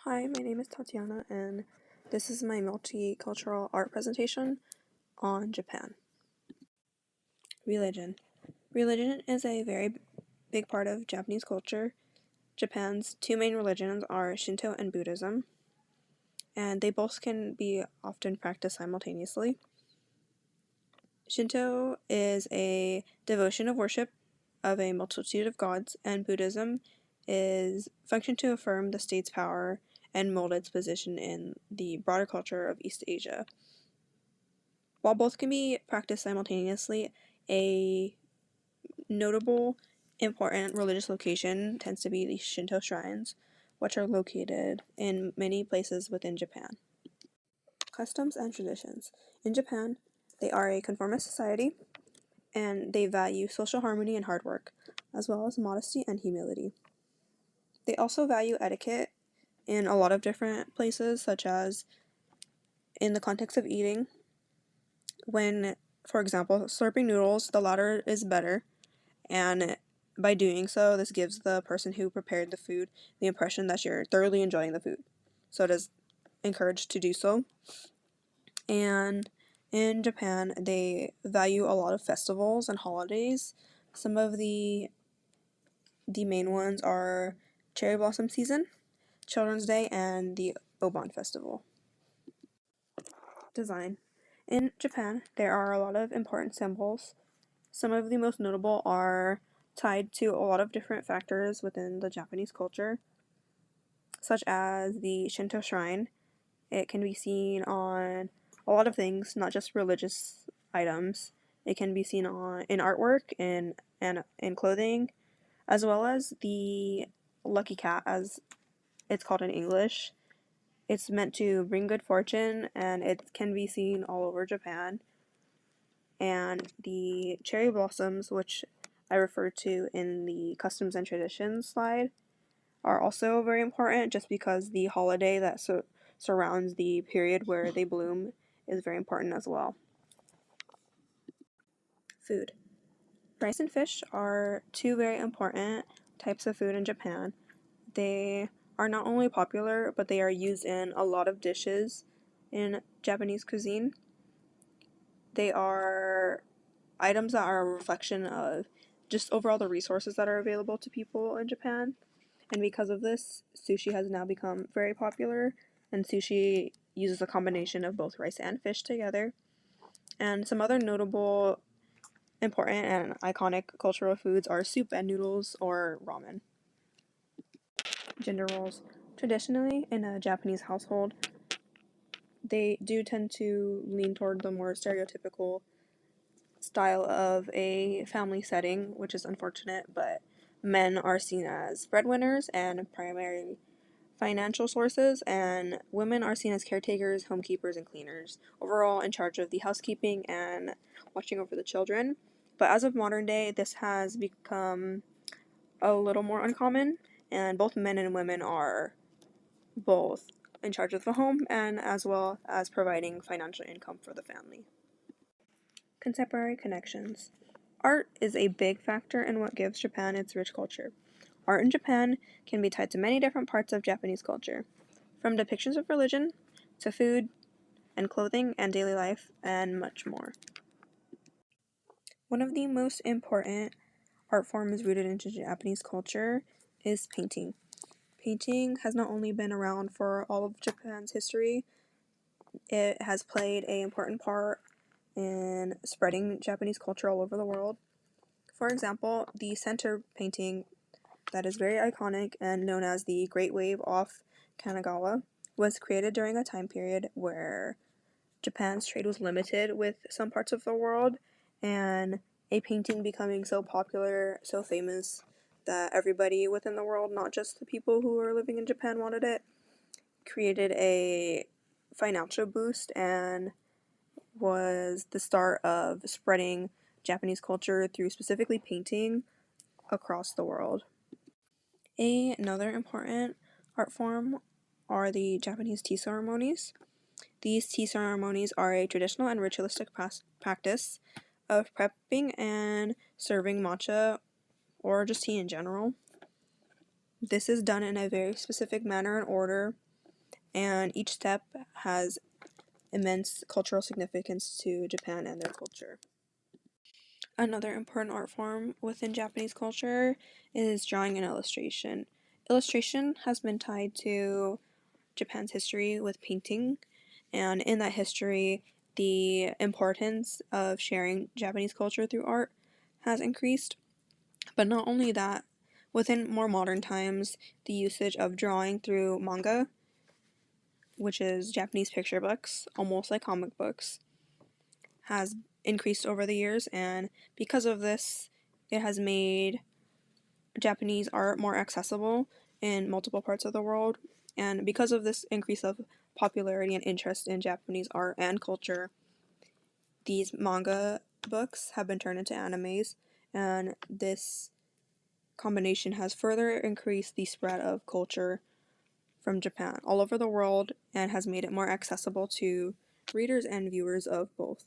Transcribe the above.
Hi, my name is Tatiyana, and this is my multicultural art presentation on Japan. Religion. Religion is a very big part of Japanese culture. Japan's two main religions are Shinto and Buddhism, and they both can be often practiced simultaneously. Shinto is a devotion of worship of a multitude of gods, and Buddhism is function to affirm the state's power and mold its position in the broader culture of East Asia. While both can be practiced simultaneously, a notable important religious location tends to be the Shinto shrines, which are located in many places within Japan. Customs and traditions. In Japan, they are a conformist society, and they value social harmony and hard work, as well as modesty and humility. They also value etiquette in a lot of different places, such as in the context of eating. When, for example, slurping noodles, the latter is better, and by doing so, this gives the person who prepared the food the impression that you're thoroughly enjoying the food. So it is encouraged to do so. And in Japan, they value a lot of festivals and holidays. Some of the main ones are cherry blossom season, Children's Day, and the Obon Festival. Design. In Japan, there are a lot of important symbols. Some of the most notable are tied to a lot of different factors within the Japanese culture, such as the Shinto shrine. It can be seen on a lot of things, not just religious items. It can be seen in artwork, and in clothing, as well as the lucky cat, as it's called in English. It's meant to bring good fortune, and it can be seen all over Japan. And the cherry blossoms, which I referred to in the customs and traditions slide, are also very important just because the holiday that surrounds the period where they bloom is very important as well. Food. Rice and fish are two very important types of food in Japan. They are not only popular, but they are used in a lot of dishes in Japanese cuisine. They are items that are a reflection of just overall the resources that are available to people in Japan. And because of this, sushi has now become very popular, and sushi uses a combination of both rice and fish together. And some other notable, important, and iconic cultural foods are soup and noodles or ramen. Gender roles. Traditionally, in a Japanese household, they do tend to lean toward the more stereotypical style of a family setting, which is unfortunate, but men are seen as breadwinners and primary financial sources, and women are seen as caretakers, homekeepers, and cleaners, overall in charge of the housekeeping and watching over the children. But as of modern day, this has become a little more uncommon, and both men and women are both in charge of the home and as well as providing financial income for the family. Contemporary connections. Art is a big factor in what gives Japan its rich culture. Art in Japan can be tied to many different parts of Japanese culture, from depictions of religion to food and clothing and daily life, and much more. One of the most important art forms rooted into Japanese culture is painting. Painting has not only been around for all of Japan's history, it has played an important part in spreading Japanese culture all over the world. For example, the center painting that is very iconic and known as the Great Wave off Kanagawa was created during a time period where Japan's trade was limited with some parts of the world, and a painting becoming so popular, so famous, that everybody within the world, not just the people who were living in Japan, wanted it, created a financial boost and was the start of spreading Japanese culture through specifically painting across the world. Another important art form are the Japanese tea ceremonies. These tea ceremonies are a traditional and ritualistic practice of prepping and serving matcha or just tea in general. This is done in a very specific manner and order, and each step has immense cultural significance to Japan and their culture. Another important art form within Japanese culture is drawing and illustration. Illustration has been tied to Japan's history with painting, and in that history, the importance of sharing Japanese culture through art has increased. But not only that, within more modern times, the usage of drawing through manga, which is Japanese picture books, almost like comic books, has increased over the years, and because of this, it has made Japanese art more accessible in multiple parts of the world. And because of this increase of popularity and interest in Japanese art and culture, these manga books have been turned into animes, and this combination has further increased the spread of culture from Japan all over the world and has made it more accessible to readers and viewers of both.